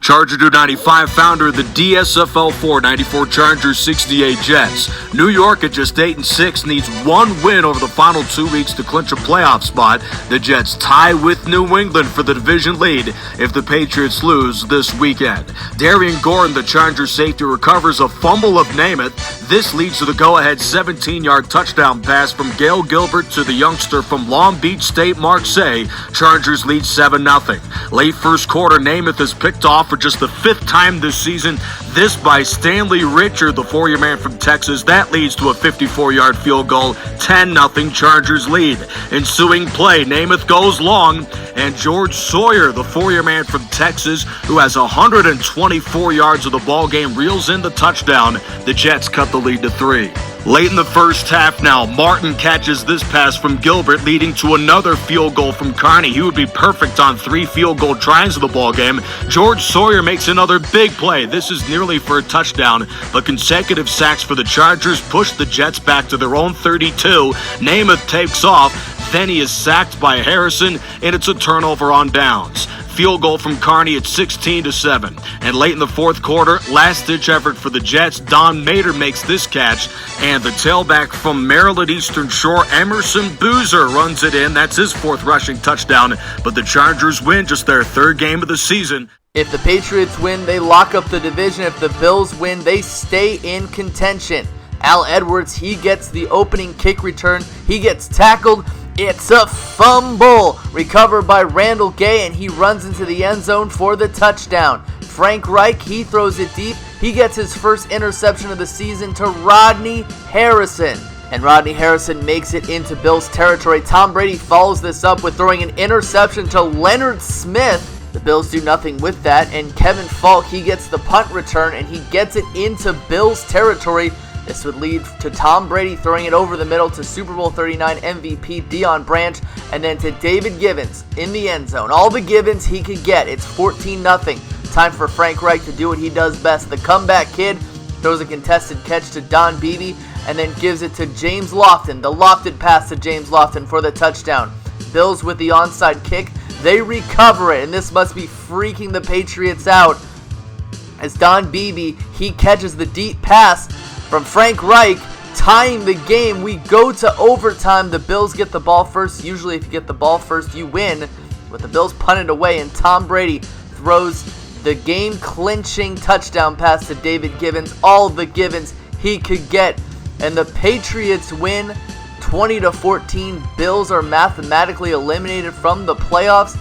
Charger 295 founder of the DSFL 494 Chargers 68 Jets. New York at just 8-6 needs one win over the final 2 weeks to clinch a playoff spot. The Jets tie with New England for the division lead if the Patriots lose this weekend. Darian Gordon, the Chargers safety, recovers a fumble of Namath. This leads to the go-ahead 17-yard touchdown pass from Gail Gilbert to the youngster from Long Beach State, Marseille. Chargers lead 7-0. Late first quarter, Namath is picked off for just the fifth time this season. This by Stanley Richard, the four-year man from Texas. That leads to a 54-yard field goal. 10-0 Chargers lead. Ensuing play, Namath goes long, and George Sawyer, the four-year man from Texas, who has 124 yards of the ball game, reels in the touchdown. The Jets cut the lead to 3. Late in the first half now, Martin catches this pass from Gilbert, leading to another field goal from Carney. He would be perfect on 3 field goal tries of the ball game. George Sawyer makes another big play. This is nearly for a touchdown, but consecutive sacks for the Chargers push the Jets back to their own 32. Namath takes off, then he is sacked by Harrison, and it's a turnover on downs. Field goal from Carney at 16-7. And late in the fourth quarter, last-ditch effort for the Jets. Don Mader makes this catch, and the tailback from Maryland Eastern Shore, Emerson Boozer, runs it in. That's his 4th rushing touchdown, but the Chargers win just their 3rd game of the season. If the Patriots win, they lock up the division. If the Bills win, they stay in contention. Al Edwards, he gets the opening kick return. He gets tackled. It's a fumble recovered by Randall Gay, and he runs into the end zone for the touchdown. Frank Reich, he throws it deep. He gets his first interception of the season to Rodney Harrison, and Rodney Harrison makes it into Bills territory. Tom Brady follows this up with throwing an interception to Leonard Smith. The Bills do nothing with that, and Kevin Falk, he gets the punt return, and he gets it into Bills territory. This would lead to Tom Brady throwing it over the middle to Super Bowl 39 MVP Deion Branch, and then to David Givens in the end zone. All the Givens he could get. It's 14-0. Time for Frank Reich to do what he does best. The comeback kid throws a contested catch to Don Beebe, and then gives it to James Lofton. The lofted pass to James Lofton for the touchdown. Bills with the onside kick. They recover it, and this must be freaking the Patriots out, as Don Beebe, he catches the deep pass from Frank Reich, tying the game. We go to overtime. The Bills get the ball first. Usually if you get the ball first, you win. But the Bills punt it away, and Tom Brady throws the game-clinching touchdown pass to David Givens. All the Givens he could get. And the Patriots win 20-14. Bills are mathematically eliminated from the playoffs.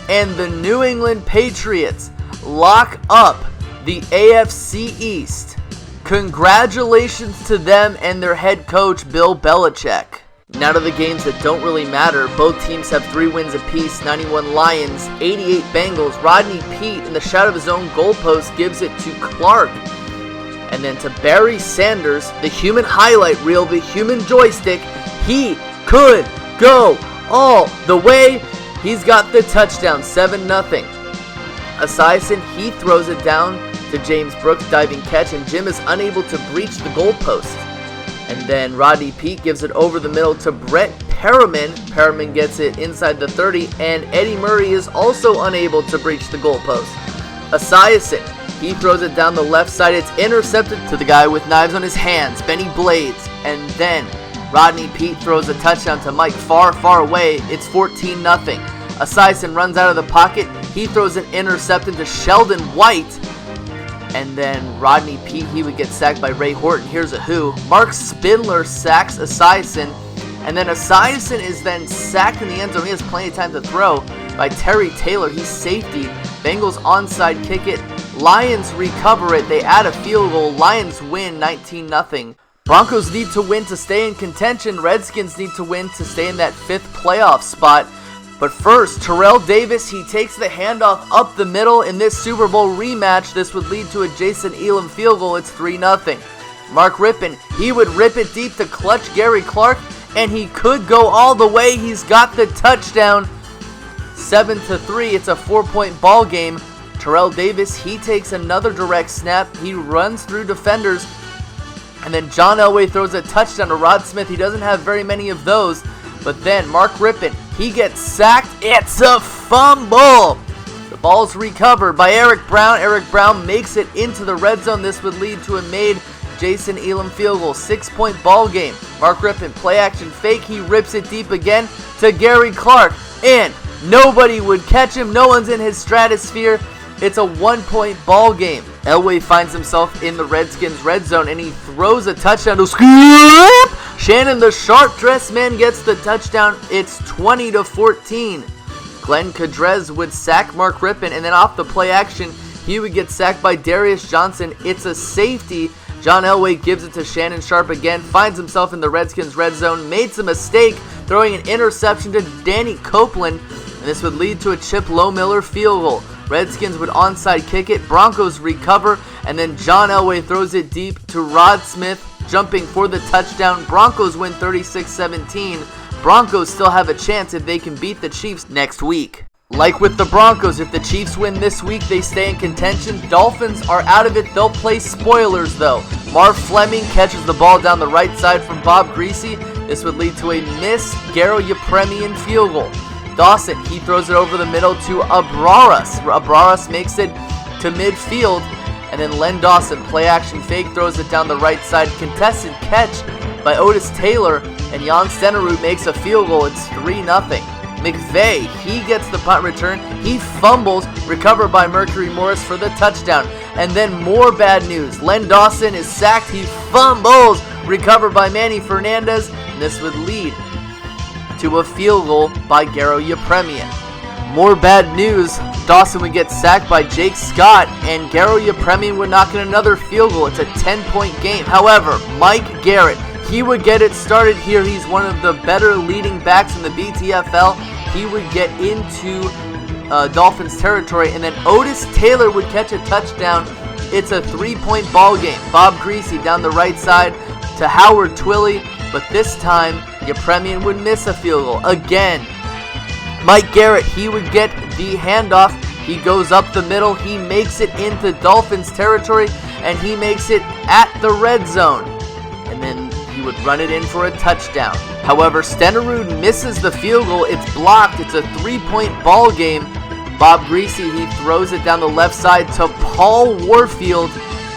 And the New England Patriots lock up the AFC East. Congratulations to them and their head coach, Bill Belichick. Now to the games that don't really matter. Both teams have 3 wins apiece. 91 Lions, 88 Bengals. Rodney Peete, in the shadow of his own goalpost, gives it to Clark. And then to Barry Sanders, the human highlight reel, the human joystick. He could go all the way. He's got the touchdown, 7-0. Esiason, he throws it down to James Brooks, diving catch, and Jim is unable to breach the goalpost. And then Rodney Peete gives it over the middle to Brett Perriman. Perriman gets it inside the 30, and Eddie Murray is also unable to breach the goalpost. Esiason, he throws it down the left side. It's intercepted to the guy with knives on his hands, Benny Blades. And then Rodney Peete throws a touchdown to Mike far, far away. It's 14-0. Esiason runs out of the pocket. He throws an interception to Sheldon White. And then Rodney Peete, he would get sacked by Ray Horton. Here's a who. Mark Spindler sacks Esiason. And then Esiason is then sacked in the end zone. He has plenty of time to throw by Terry Taylor. He's safety. Bengals onside kick it. Lions recover it. They add a field goal. Lions win 19-0. Broncos need to win to stay in contention. Redskins need to win to stay in that 5th playoff spot. But first, Terrell Davis, he takes the handoff up the middle in this Super Bowl rematch. This would lead to a Jason Elam field goal. It's 3-0. Mark Rippon, he would rip it deep to clutch Gary Clark, and he could go all the way. He's got the touchdown. 7-3. It's a 4-point ball game. Terrell Davis, he takes another direct snap. He runs through defenders. And then John Elway throws a touchdown to Rod Smith. He doesn't have very many of those. But then Mark Rippon, he gets sacked. It's a fumble. The ball's recovered by Eric Brown. Eric Brown makes it into the red zone. This would lead to a made Jason Elam field goal. 6-point ball game. Mark Rypien, play action fake. He rips it deep again to Gary Clark. And nobody would catch him. No one's in his stratosphere. It's a 1-point ball game. Elway finds himself in the Redskins red zone and he throws a touchdown to Skip. Shannon, the sharp dressed man, gets the touchdown. It's 20-14. Glenn Cadrez would sack Mark Rypien, and then off the play action, he would get sacked by Darius Johnson. It's a safety. John Elway gives it to Shannon Sharp again, finds himself in the Redskins red zone, made some mistake, throwing an interception to Danny Copeland, and this would lead to a Chip Lohmiller field goal. Redskins would onside kick it, Broncos recover, and then John Elway throws it deep to Rod Smith, jumping for the touchdown. Broncos win 36-17. Broncos still have a chance if they can beat the Chiefs next week. Like with the Broncos, if the Chiefs win this week, they stay in contention. Dolphins are out of it. They'll play spoilers, though. Marv Fleming catches the ball down the right side from Bob Greasy. This would lead to a missed Garo Yepremian field goal. Dawson, he throws it over the middle to Abraras. Abraras makes it to midfield. And then Len Dawson, play action fake, throws it down the right side. Contested catch by Otis Taylor. And Jan Stenerud makes a field goal. It's 3-0. McVay, he gets the punt return. He fumbles, recovered by Mercury Morris for the touchdown. And then more bad news. Len Dawson is sacked. He fumbles, recovered by Manny Fernandez. And this would lead to a field goal by Garo Yepremian. More bad news. Dawson would get sacked by Jake Scott, and Garo Yepremian would knock in another field goal. It's a 10-point game. However, Mike Garrett, he would get it started here. He's one of the better leading backs in the BTFL. He would get into Dolphins territory, and then Otis Taylor would catch a touchdown. It's a 3-point ball game. Bob Greasy down the right side to Howard Twilley, but this time Yepremian would miss a field goal again. Mike Garrett, he would get the handoff. He goes up the middle. He makes it into Dolphins territory, and he makes it at the red zone. And then he would run it in for a touchdown. However, Stenerud misses the field goal. It's blocked. It's a 3-point ball game. Bob Greasy, he throws it down the left side to Paul Warfield.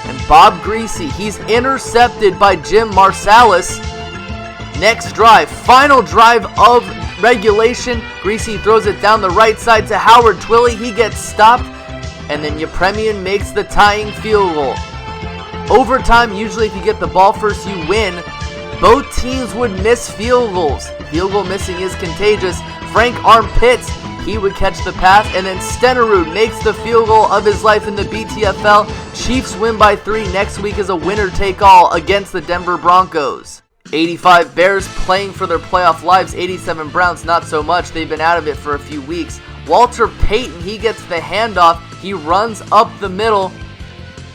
And Bob Greasy, he's intercepted by Jim Marsalis. Next drive, final drive of regulation. Greasy throws it down the right side to Howard Twilley. He gets stopped, and then Yepremian makes the tying field goal. Overtime, usually if you get the ball first, you win. Both teams would miss field goals. Field goal missing is contagious. Frank Armpits, he would catch the pass, and then Stenerud makes the field goal of his life in the BTFL. Chiefs win by 3. Next week is a winner-take-all against the Denver Broncos. 85 Bears playing for their playoff lives. 87 Browns, not so much. They've been out of it for a few weeks. Walter Payton, he gets the handoff. He runs up the middle,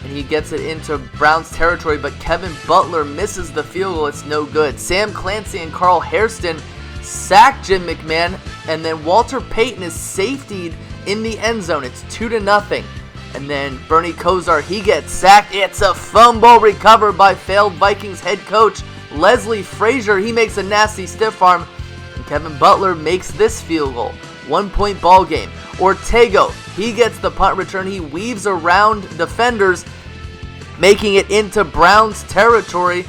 and he gets it into Browns territory, but Kevin Butler misses the field goal. It's no good. Sam Clancy and Carl Hairston sack Jim McMahon, and then Walter Payton is safetied in the end zone. It's 2-0. And then Bernie Kosar, he gets sacked. It's a fumble recovered by failed Vikings head coach Leslie Frazier. He makes a nasty stiff arm, and Kevin Butler makes this field goal. 1-point ball game. Ortego, he gets the punt return. He weaves around defenders, making it into Browns territory.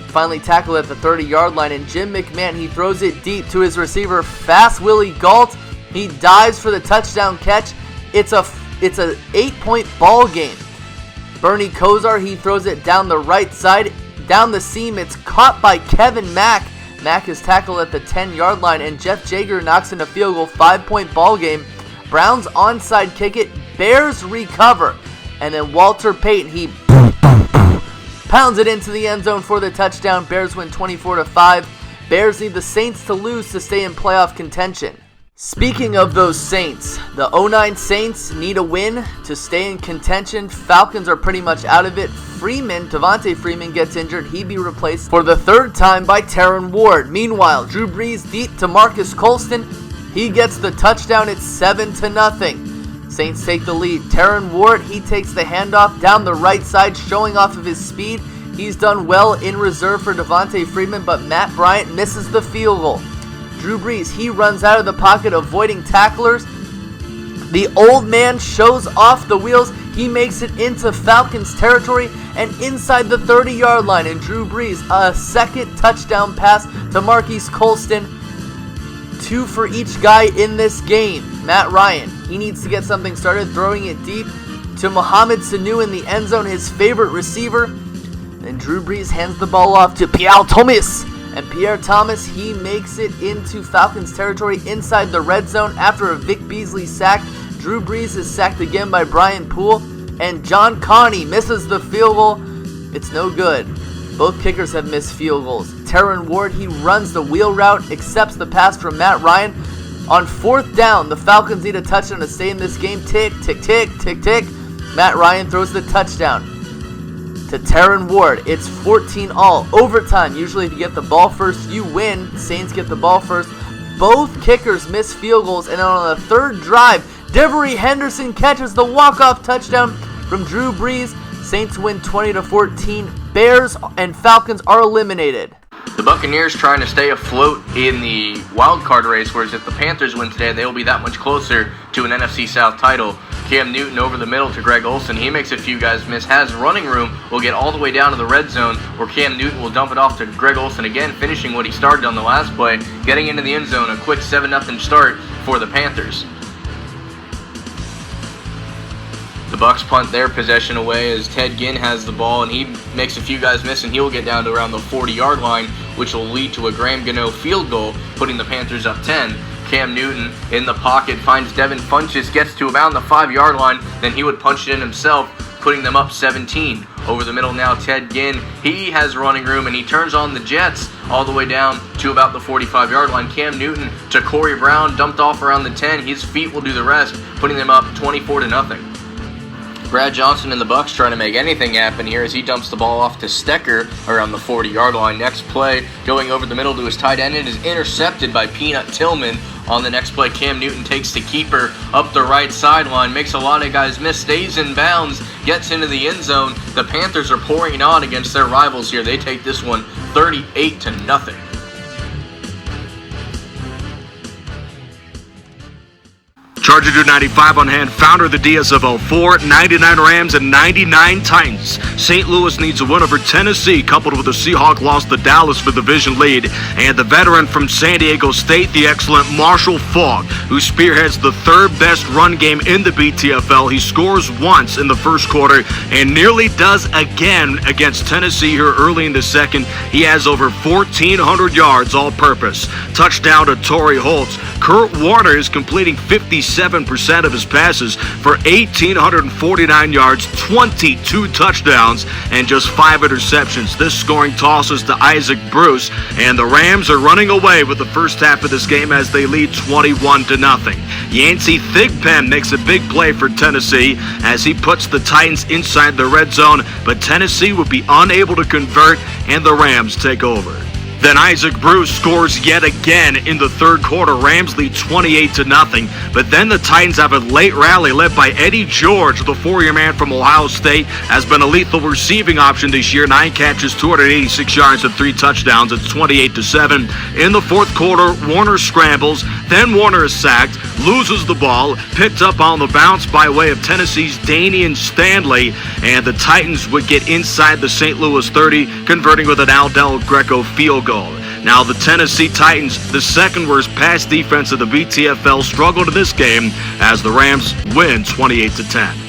Finally tackled at the 30-yard line, and Jim McMahon, he throws it deep to his receiver, Fast Willie Gault. He dives for the touchdown catch. It's a 8-point ball game. Bernie Kosar, he throws it down the right side, down the seam. It's caught by Kevin Mack. Mack is tackled at the 10-yard line, and Jeff Jager knocks in a field goal. 5-point ball game. Browns onside kick it. Bears recover. And then Walter Payton, he pounds it into the end zone for the touchdown. Bears win 24-5. Bears need the Saints to lose to stay in playoff contention. Speaking of those Saints, the 09 Saints need a win to stay in contention. Falcons are pretty much out of it. Devontae Freeman gets injured. He'd be replaced for the third time by Terron Ward. Meanwhile, Drew Brees deep to Marcus Colston. He gets the touchdown. It's 7-0. Saints take the lead. Terron Ward, he takes the handoff down the right side, showing off of his speed. He's done well in reserve for Devontae Freeman, but Matt Bryant misses the field goal. Drew Brees, he runs out of the pocket, avoiding tacklers. The old man shows off the wheels. He makes it into Falcons territory and inside the 30-yard line. And Drew Brees, a second touchdown pass to Marquise Colston. 2 for each guy in this game. Matt Ryan, he needs to get something started, throwing it deep to Mohamed Sanu in the end zone, his favorite receiver. And Drew Brees hands the ball off to Pierre Thomas. And Pierre Thomas, he makes it into Falcons territory inside the red zone after a Vic Beasley sack. Drew Brees is sacked again by Brian Poole. And John Connie misses the field goal. It's no good. Both kickers have missed field goals. Terron Ward, he runs the wheel route, accepts the pass from Matt Ryan. On 4th down, the Falcons need a touchdown to stay in this game. Tick, tick, tick, tick, tick. Matt Ryan throws the touchdown to Terron Ward. It's 14-all. Overtime. Usually if you get the ball first, you win. Saints get the ball first. Both kickers miss field goals. And on the 3rd drive, Devery Henderson catches the walk-off touchdown from Drew Brees. Saints win 20-14. Bears and Falcons are eliminated. The Buccaneers trying to stay afloat in the wild card race, whereas if the Panthers win today, they will be that much closer to an NFC South title. Cam Newton over the middle to Greg Olsen. He makes a few guys miss, has running room, will get all the way down to the red zone, where Cam Newton will dump it off to Greg Olsen again, finishing what he started on the last play, getting into the end zone, a quick 7-0 start for the Panthers. The Bucs punt their possession away as Ted Ginn has the ball, and he makes a few guys miss, and he'll get down to around the 40-yard line, which will lead to a Graham Gano field goal, putting the Panthers up 10. Cam Newton in the pocket finds Devin Funchess, gets to around the 5-yard line, then he would punch it in himself, putting them up 17. Over the middle now, Ted Ginn, he has running room, and he turns on the Jets all the way down to about the 45-yard line. Cam Newton to Corey Brown, dumped off around the 10. His feet will do the rest, putting them up 24-0. Brad Johnson and the Bucs trying to make anything happen here as he dumps the ball off to Stecker around the 40-yard line. Next play, going over the middle to his tight end, it is intercepted by Peanut Tillman. On the next play, Cam Newton takes the keeper up the right sideline, makes a lot of guys miss, stays in bounds, gets into the end zone. The Panthers are pouring it on against their rivals here. They take this one 38-0. Charger 295 on hand, founder of the DSFL 4, 99 Rams and 99 Titans. St. Louis needs a win over Tennessee, coupled with a Seahawk loss to Dallas for the division lead. And the veteran from San Diego State, the excellent Marshall Faulk, who spearheads the 3rd best run game in the BTFL. He scores once in the first quarter and nearly does again against Tennessee here early in the second. He has over 1,400 yards all-purpose. Touchdown to Torrey Holtz. Kurt Warner is completing 57% of his passes for 1,849 yards, 22 touchdowns, and just 5 interceptions. This scoring tosses to Isaac Bruce, and the Rams are running away with the first half of this game as they lead 21-0. Yancey Thigpen makes a big play for Tennessee as he puts the Titans inside the red zone, but Tennessee would be unable to convert, and the Rams take over. Then Isaac Bruce scores yet again in the 3rd quarter. Rams lead 28-0. But then the Titans have a late rally led by Eddie George, the 4-year man from Ohio State, has been a lethal receiving option this year. 9 catches, 286 yards, and 3 touchdowns. It's 28-7. In the 4th quarter, Warner scrambles. Then Warner is sacked, loses the ball, picked up on the bounce by way of Tennessee's Danian Stanley, and the Titans would get inside the St. Louis 30, converting with an Aldel Greco field goal. Now the Tennessee Titans, the 2nd worst pass defense of the BTFL, struggled in this game as the Rams win 28-10.